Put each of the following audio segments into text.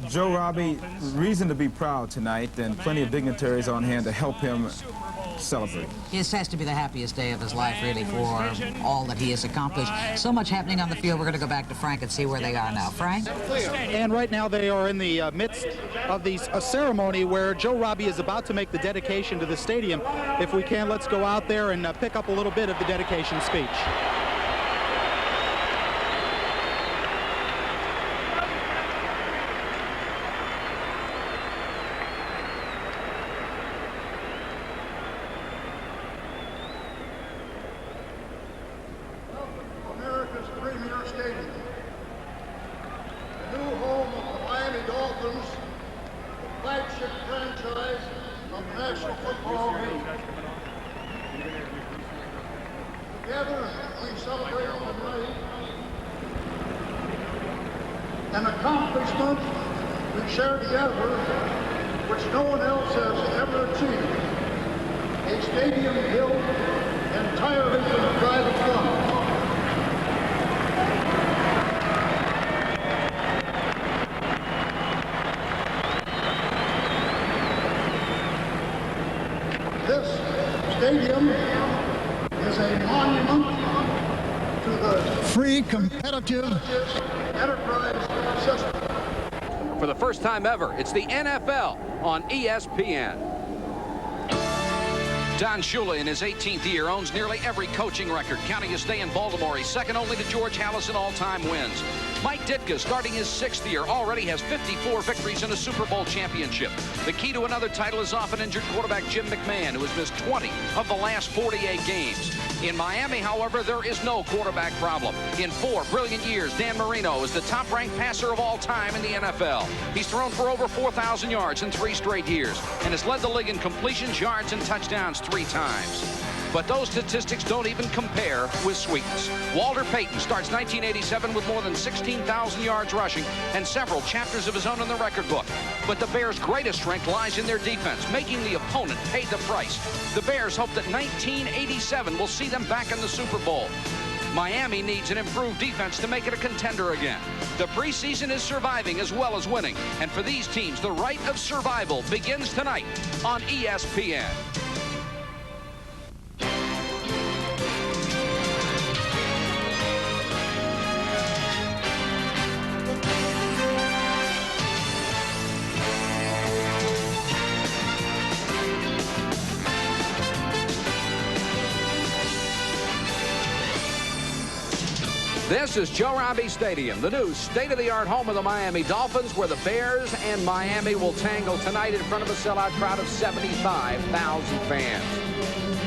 Joe Robbie, reason to be proud tonight, and plenty of dignitaries on hand to help him celebrate. This has to be the happiest day of his life, really, for all that he has accomplished. So much happening on the field. We're going to go back to Frank and see where they are now. Frank? And right now they are in the midst of a ceremony where Joe Robbie is about to make the dedication to the stadium. If we can, let's go out there and pick up a little bit of the dedication speech. America's premier stadium, the new home of the Miami Dolphins, the flagship franchise of the National Football League. Together, we celebrate tonight an accomplishment we share together, which no one else has ever achieved. A stadium built entirely from private funds. This stadium is a monument to the free, competitive enterprise system. For the first time ever, it's the NFL on ESPN. Don Shula, in his 18th year, owns nearly every coaching record, counting his stay in Baltimore. He's second only to George Halas in all-time wins. Mike Ditka, starting his 6th year, already has 54 victories and a Super Bowl championship. The key to another title is often injured quarterback Jim McMahon, who has missed 20 of the last 48 games. In Miami, however, there is no quarterback problem. In 4 brilliant years, Dan Marino is the top-ranked passer of all time in the NFL. He's thrown for over 4,000 yards in 3 straight years and has led the league in completions, yards, and touchdowns 3 times. But those statistics don't even compare with sweetness. Walter Payton starts 1987 with more than 16,000 yards rushing and several chapters of his own in the record book. But the Bears' greatest strength lies in their defense, making the opponent pay the price. The Bears hope that 1987 will see them back in the Super Bowl. Miami needs an improved defense to make it a contender again. The preseason is surviving as well as winning. And for these teams, the right of survival begins tonight on ESPN. This is Joe Robbie Stadium, the new state-of-the-art home of the Miami Dolphins, where the Bears and Miami will tangle tonight in front of a sellout crowd of 75,000 fans.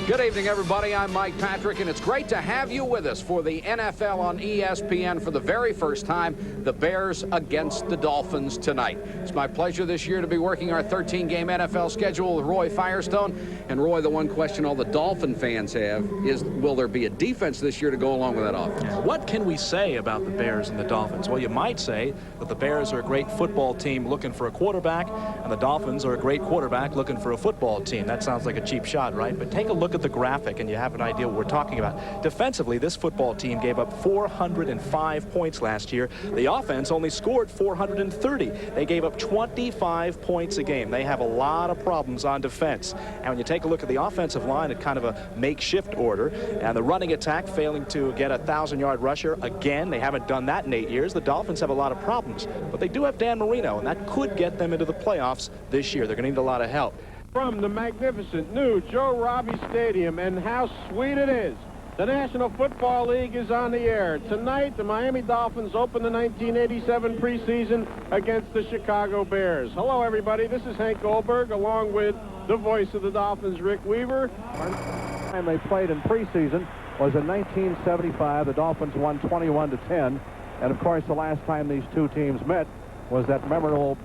Good evening, everybody. I'm Mike Patrick, and it's great to have you with us for the NFL on ESPN for the very first time, the Bears against the Dolphins tonight. It's my pleasure this year to be working our 13-game NFL schedule with Roy Firestone. And Roy, the one question all the Dolphin fans have is, will there be a defense this year to go along with that offense? What can we say about the Bears and the Dolphins? Well, you might say that the Bears are a great football team looking for a quarterback, and the Dolphins are a great quarterback looking for a football team. That sounds like a cheap shot, right? But take a look at the graphic and you have an idea what we're talking about. Defensively, this football team gave up 405 points last year. The offense only scored 430. They gave up 25 points a game. They have a lot of problems on defense. And when you take a look at the offensive line at kind of a makeshift order, and the running attack failing to get a 1,000-yard rusher again, they haven't done that in 8 years. The Dolphins have a lot of problems, but they do have Dan Marino, and that could get them into the playoffs this year. They're going to need a lot of help. From the magnificent new Joe Robbie Stadium, and how sweet it is. The National Football League is on the air. Tonight, the Miami Dolphins open the 1987 preseason against the Chicago Bears. Hello, everybody. This is Hank Goldberg, along with the voice of the Dolphins, Rick Weaver. The time they played in preseason was in 1975. The Dolphins won 21-10. And, of course, the last time these two teams met was that memorable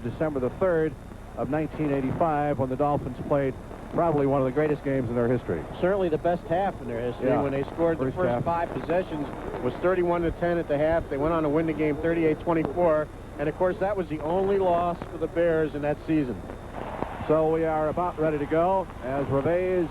December the 3rd of 1985 when the Dolphins played probably one of the greatest games in their history. Certainly the best half in their history. Yeah. When they scored the first 5 possessions was 31-10 at the half. They went on to win the game 38-24. And, of course, that was the only loss for the Bears in that season. So we are about ready to go as Reveiz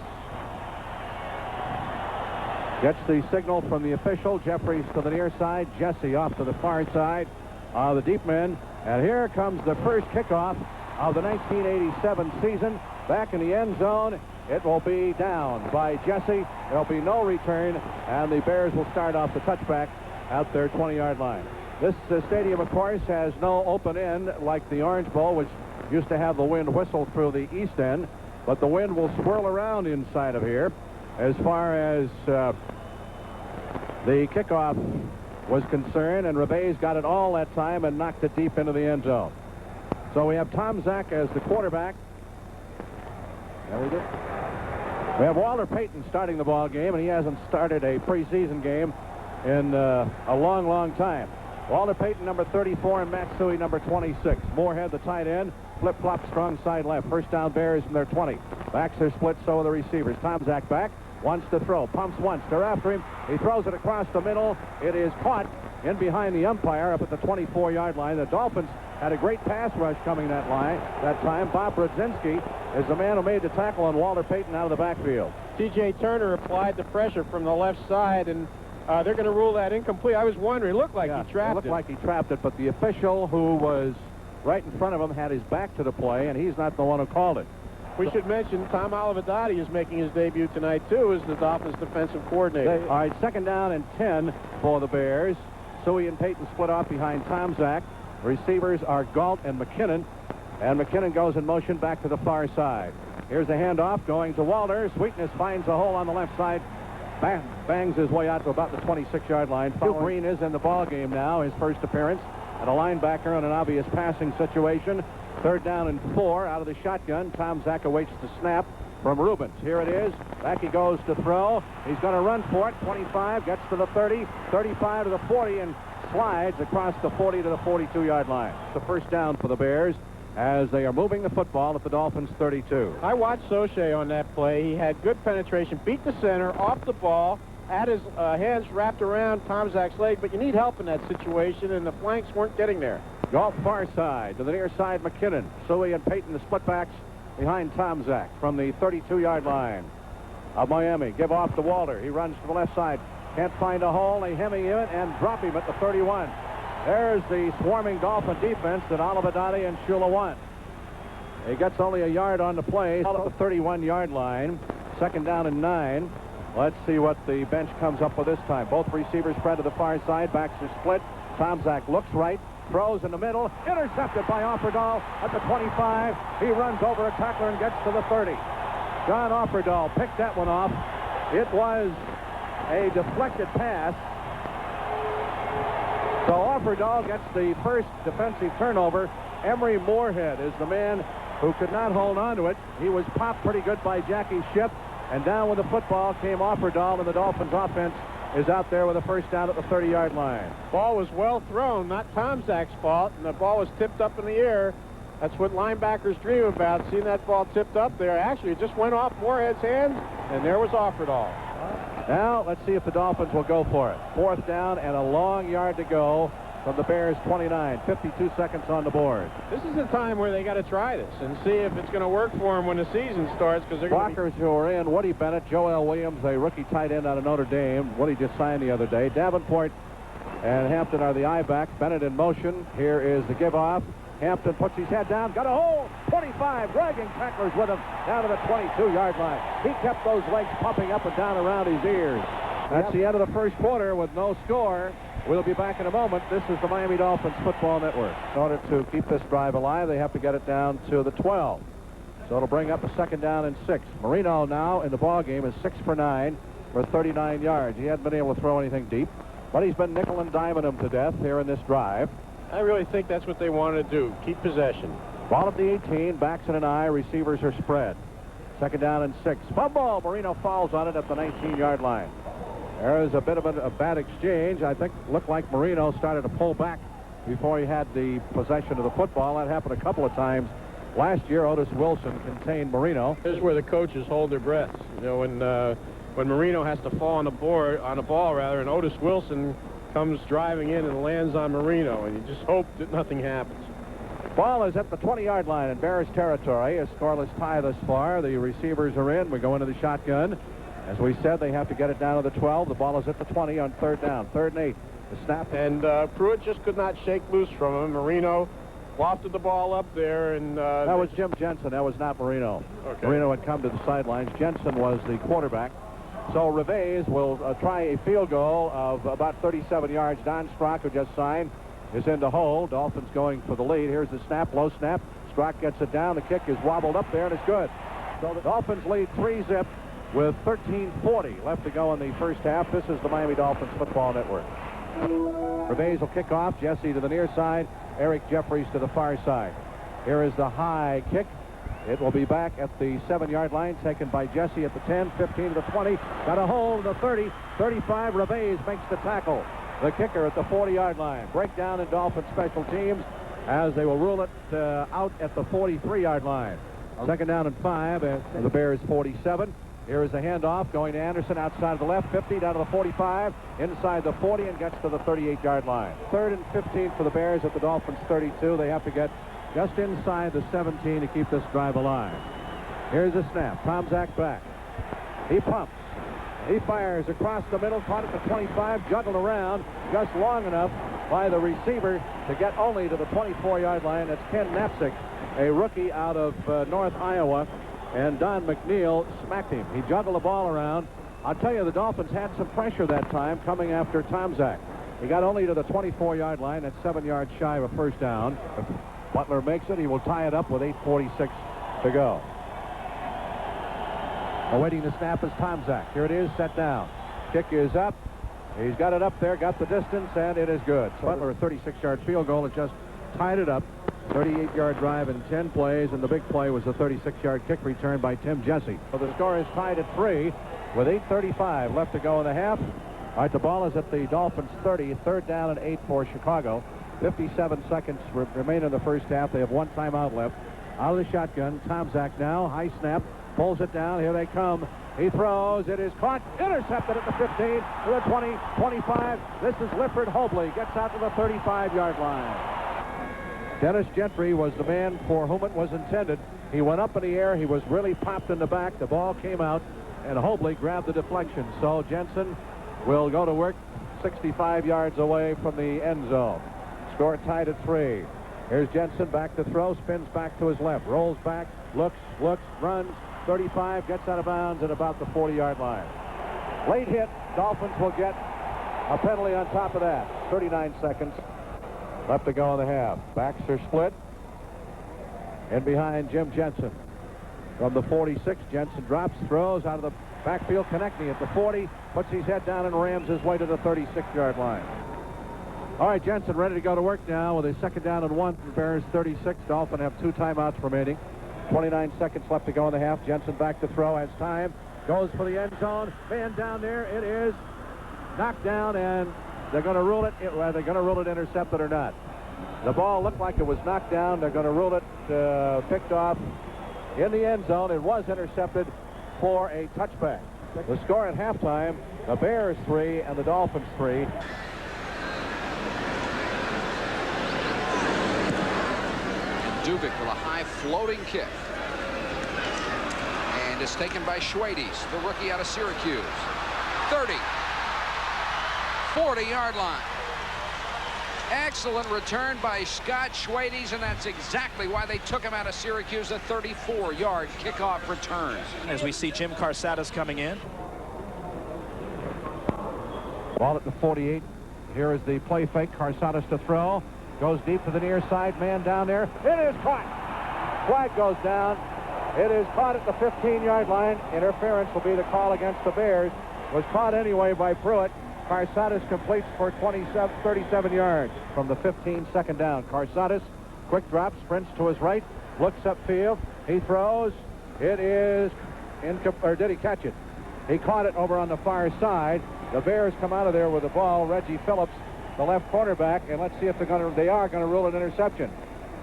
gets the signal from the official. Jeffries to the near side, Jesse off to the far side. The deep men And here comes the first kickoff of the 1987 season. Back in the end zone. It will be down by Jesse. There'll be no return, and the Bears will start off the touchback at their 20-yard line. This stadium, of course, has no open end like the Orange Bowl, which used to have the wind whistle through the east end, but the wind will swirl around inside of here. As far as the kickoff was concerned, and Rebay's got it all that time and knocked it deep into the end zone. So we have Tom Zak as the quarterback. There we go. We have Walter Payton starting the ball game, and he hasn't started a preseason game in a long, long time. Walter Payton, number 34, and Matt Suhey, number 26. Moorhead, the tight end, flip-flop, strong side left. First down, Bears from their 20. Backs are split, so are the receivers. Tom Zak back, wants to throw, pumps once. They're after him. He throws it across the middle. It is caught in behind the umpire up at the 24-yard line. The Dolphins had a great pass rush coming that time. Bob Brzezinski is the man who made the tackle on Walter Payton out of the backfield. T.J. Turner applied the pressure from the left side, and they're going to rule that incomplete. I was wondering, it looked like he trapped it. It looked like he trapped it, but the official who was right in front of him had his back to the play, and he's not the one who called it. We should mention Tom Olivadotti is making his debut tonight, too, as the Dolphins defensive coordinator. All right, second down and 10 for the Bears. Suhey and Payton split off behind Tom Zak. Receivers are Galt and McKinnon. And McKinnon goes in motion back to the far side. Here's the handoff going to Walter. Sweetness finds a hole on the left side. Bangs his way out to about the 26-yard line. Hugh Green is in the ball game now, his first appearance. And a linebacker in an obvious passing situation. Third down and 4 out of the shotgun. Tom Zak awaits the snap from Rubens. Here it is. Back he goes to throw. He's going to run for it. 25, gets to the 30, 35 to the 40, and slides across the 40 to the 42-yard line. It's the first down for the Bears as they are moving the football at the Dolphins' 32. I watched Soche on that play. He had good penetration, beat the center, off the ball, had his hands wrapped around Tom Zak's leg, but you need help in that situation, and the flanks weren't getting there. Golf far side to the near side, McKinnon. Suhey and Payton, the split backs behind Tom Zak from the 32-yard line of Miami. Give off to Walter. He runs to the left side. Can't find a hole. They hem him and drop him at the 31. There's the swarming Dolphin defense that Olivadotti and Shula want. He gets only a yard on the play at the 31-yard line. Second down and 9. Let's see what the bench comes up with this time. Both receivers spread to the far side. Backs are split. Tom Zak looks right. Throws in the middle. Intercepted by Offerdahl at the 25. He runs over a tackler and gets to the 30. John Offerdahl picked that one off. It was a deflected pass. So Offerdahl gets the first defensive turnover. Emery Moorhead is the man who could not hold on to it. He was popped pretty good by Jackie Shipp. And down with the football came Offerdahl, and the Dolphins offense is out there with a first down at the 30-yard line. Ball was well thrown, not Tom Zak's fault, and the ball was tipped up in the air. That's what linebackers dream about, seeing that ball tipped up there. Actually, it just went off Moorhead's hands, and there was Offerdahl. Now, let's see if the Dolphins will go for it. Fourth down and a long yard to go from the Bears' 29. 52 seconds on the board. This is the time where they got to try this and see if it's going to work for them when the season starts, because they're going to blockers who are in: Woody Bennett, Joel Williams, a rookie tight end out of Notre Dame. Woody just signed the other day. Davenport and Hampton are the I-backs. Bennett in motion. Here is the give-off. Hampton puts his head down. Got a hole. 25. Dragging tacklers with him down to the 22-yard line. He kept those legs pumping up and down around his ears. That's the end of the first quarter with no score. We'll be back in a moment. This is the Miami Dolphins Football Network. In order to keep this drive alive, they have to get it down to the 12. So it'll bring up a second down and 6. Marino now in the ball game is 6 for 9 for 39 yards. He hadn't been able to throw anything deep, but he's been nickel and diming them to death here in this drive. I really think that's what they wanted to do, keep possession. Ball at the 18, backs in an eye, receivers are spread. Second down and 6. Fumble! Marino falls on it at the 19-yard line. There's a bit of a bad exchange. I think it looked like Marino started to pull back before he had the possession of the football. That happened a couple of times. Last year, Otis Wilson contained Marino. This is where the coaches hold their breaths. You know, when Marino has to fall on the ball, and Otis Wilson comes driving in and lands on Marino, and you just hope that nothing happens. Ball is at the 20-yard line in Bears territory. A scoreless tie thus far. The receivers are in. We go into the shotgun. As we said, they have to get it down to the 12. The ball is at the 20 on third down. 3rd and 8. The snap. And Pruitt just could not shake loose from him. Marino lofted the ball up there, and that was Jim Jensen. That was not Marino. Okay. Marino had come to the sidelines. Jensen was the quarterback. So Reveiz will try a field goal of about 37 yards. Don Strock, who just signed, is in the hole. Dolphins going for the lead. Here's the snap, low snap. Strock gets it down. The kick is wobbled up there, and it's good. So the Dolphins lead 3-zip with 13:40 left to go in the first half. This is the Miami Dolphins Football Network. Reveiz will kick off. Jesse to the near side. Eric Jeffries to the far side. Here is the high kick. It will be back at the 7-yard line, taken by Jesse at the 10, 15 to the 20. Got a hold of the 30, 35. Reveiz makes the tackle. The kicker at the 40-yard line. Breakdown in Dolphin special teams as they will rule it out at the 43-yard line. Second down and 5 at the Bears 47. Here is the handoff going to Anderson outside of the left, 50 down to the 45, inside the 40, and gets to the 38-yard line. 3rd and 15 for the Bears at the Dolphins 32. They have to get just inside the 17 to keep this drive alive. Here's the snap. Tomczak back. He pumps. He fires across the middle, caught at the 25, juggled around just long enough by the receiver to get only to the 24-yard line. That's Ken Knapczyk, a rookie out of North Iowa, and Don McNeil smacked him. He juggled the ball around. I'll tell you, the Dolphins had some pressure that time coming after Tomczak. He got only to the 24-yard line. That's 7 yards shy of a first down. If Butler makes it, he will tie it up with 8:46 to go. Awaiting the snap is Tomczak. Here it is, set down. Kick is up. He's got it up there, got the distance, and it is good. So Butler, a 36-yard field goal, has just tied it up. 38-yard drive in 10 plays, and the big play was a 36-yard kick return by Tim Jesse. So the score is tied at 3 with 8:35 left to go in the half. All right, the ball is at the Dolphins 30, 3rd down and 8 for Chicago. 57 seconds remain in the first half. They have 1 timeout left. Out of the shotgun, Tomczak now, high snap, pulls it down. Here they come. He throws. It is caught. Intercepted at the 15, to the 20, 25. This is Lifford Hobley. Gets out to the 35-yard line. Dennis Gentry was the man for whom it was intended. He went up in the air. He was really popped in the back. The ball came out, and Hobley grabbed the deflection. So Jensen will go to work 65 yards away from the end zone. Score tied at 3. Here's Jensen back to throw, spins back to his left, rolls back, looks, runs, 35, gets out of bounds at about the 40-yard line. Late hit. Dolphins will get a penalty on top of that. 39 seconds left to go in the half. Backs are split. In behind Jim Jensen. From the 46, Jensen drops, throws out of the backfield. Konechny at the 40, puts his head down and rams his way to the 36-yard line. All right, Jensen ready to go to work now with a 2nd down and 1. Bears 36. Dolphins have 2 timeouts remaining. 29 seconds left to go in the half. Jensen back to throw, has time. Goes for the end zone. Man down there. It is knocked down, and they're going to rule it. They're going to rule it intercepted or not. The ball looked like it was knocked down. They're going to rule it picked off in the end zone. It was intercepted for a touchback. The score at halftime, the Bears 3 and the Dolphins 3. Dubik with a high floating kick. And it's taken by Schwades, the rookie out of Syracuse. 30. 40-yard line. Excellent return by Scott Schwades, and that's exactly why they took him out of Syracuse, a 34-yard kickoff return. As we see Jim Carsadas coming in. Ball at the 48. Here is the play fake. Carsadas to throw. Goes deep to the near side. Man down there. It is caught. Flag goes down. It is caught at the 15-yard line. Interference will be the call against the Bears. Was caught anyway by Pruitt. Carsadas completes for 37 yards from the 15, 2nd down. Carsadas, quick drop, sprints to his right, looks upfield. He throws. It is or did he catch it? He caught it over on the far side. The Bears come out of there with the ball. Reggie Phillips, the left cornerback, and let's see if they are going to rule an interception.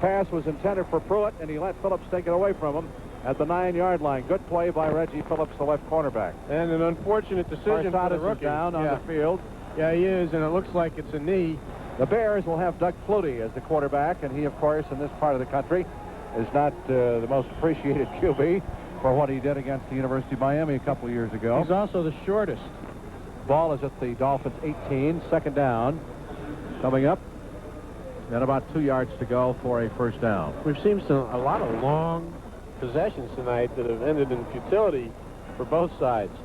Pass was intended for Pruitt, and he let Phillips take it away from him at the 9-yard line. Good play by Reggie Phillips, the left cornerback. And an unfortunate decision for the rookie. Down on the field. Yeah, he is, and it looks like it's a knee. The Bears will have Doug Flutie as the quarterback, and he, of course, in this part of the country, is not the most appreciated QB for what he did against the University of Miami a couple of years ago. He's also the shortest. Ball is at the Dolphins 18, 2nd down. Coming up. and about 2 yards to go for a first down. We've seen a lot of long possessions tonight that have ended in futility for both sides.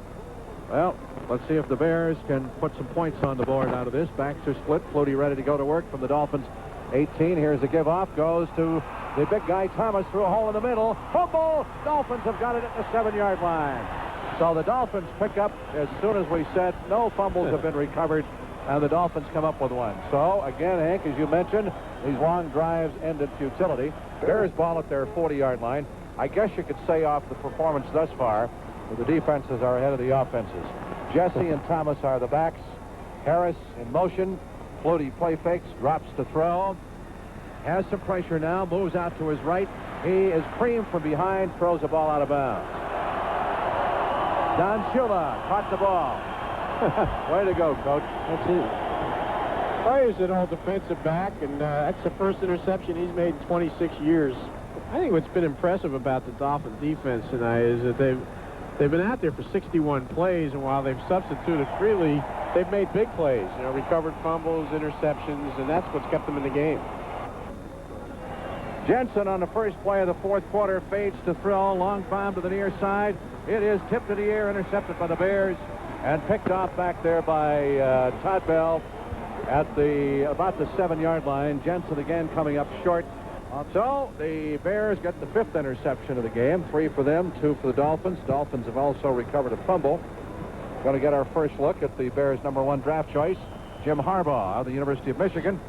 Well, let's see if the Bears can put some points on the board out of this. Backs are split. Flutie ready to go to work from the Dolphins 18. Here's the give off. Goes to the big guy Thomas through a hole in the middle. Fumble! Dolphins have got it at the 7-yard line. So the Dolphins pick up as soon as we said no fumbles have been recovered, and the Dolphins come up with one. So again, Hank, as you mentioned, these long drives end in futility. Bears ball at their 40-yard line. I guess you could say off the performance thus far, the defenses are ahead of the offenses. Jesse and Thomas are the backs. Harris in motion. Flutie play fakes, drops to throw. Has some pressure now, moves out to his right. He is creamed from behind, throws the ball out of bounds. Don Shula caught the ball. Way to go, Coach. That's it. Well, he's an old defensive back, and that's the first interception he's made in 26 years. I think what's been impressive about the Dolphin defense tonight is that they've been out there for 61 plays, and while they've substituted freely, they've made big plays. You know, recovered fumbles, interceptions, and that's what's kept them in the game. Jensen on the first play of the fourth quarter fades to throw. Long bomb to the near side. It is tipped to the air, intercepted by the Bears, and picked off back there by Todd Bell at about the 7-yard line. Jensen again coming up short. So the Bears get the 5th interception of the game. 3 for them, 2 for the Dolphins. Dolphins have also recovered a fumble. Going to get our first look at the Bears' #1 draft choice, Jim Harbaugh of the University of Michigan.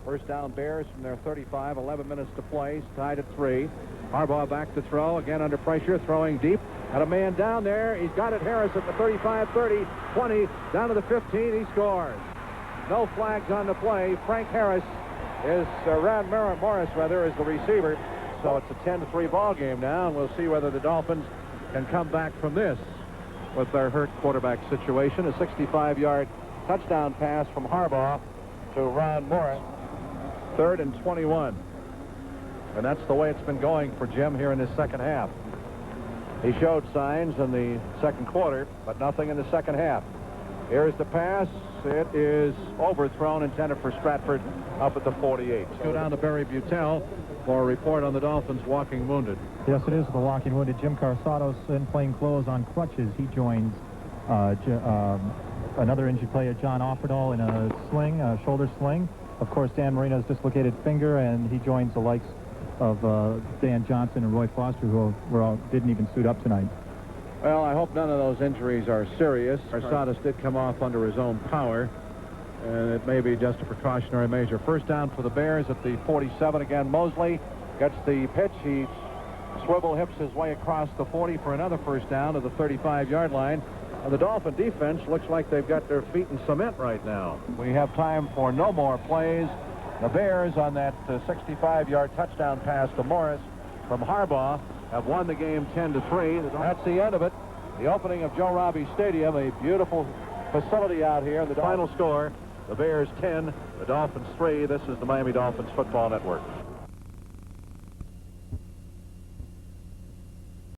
First down Bears from their 35, 11 minutes to play, tied at 3. Harbaugh back to throw, again under pressure, throwing deep. Got a man down there. He's got it. Harris at the 35, 30, 20, down to the 15. He scores. No flags on the play. Frank Harris is Morris is the receiver. So it's a 10-3 ball game now, and we'll see whether the Dolphins can come back from this with their hurt quarterback situation. A 65-yard touchdown pass from Harbaugh to Ron Morris. 3rd and 21. And that's the way it's been going for Jim here in his second half. He showed signs in the second quarter, but nothing in the second half. Here's the pass. It is overthrown, intended for Stratford up at the 48. Let's go down to Barry Butel for a report on the Dolphins walking wounded. Yes, it is the walking wounded. Jim Carsados in plain clothes on crutches. He joins another injured player, John Offerdahl, in a sling, a shoulder sling. Of course, Dan Marino's dislocated finger, and he joins the likes of Dan Johnson and Roy Foster, who didn't even suit up tonight. Well, I hope none of those injuries are serious. Carsados did come off under his own power, and it may be just a precautionary measure. First down for the Bears at the 47. Again, Mosley gets the pitch. He swivel hips his way across the 40 for another first down to the 35-yard line. And the Dolphin defense looks like they've got their feet in cement right now. We have time for no more plays. The Bears, on that 65-yard touchdown pass to Morris from Harbaugh, have won the game 10-3. That's the end of it. The opening of Joe Robbie Stadium, a beautiful facility out here. The final score, the Bears 10, the Dolphins 3. This is the Miami Dolphins Football Network.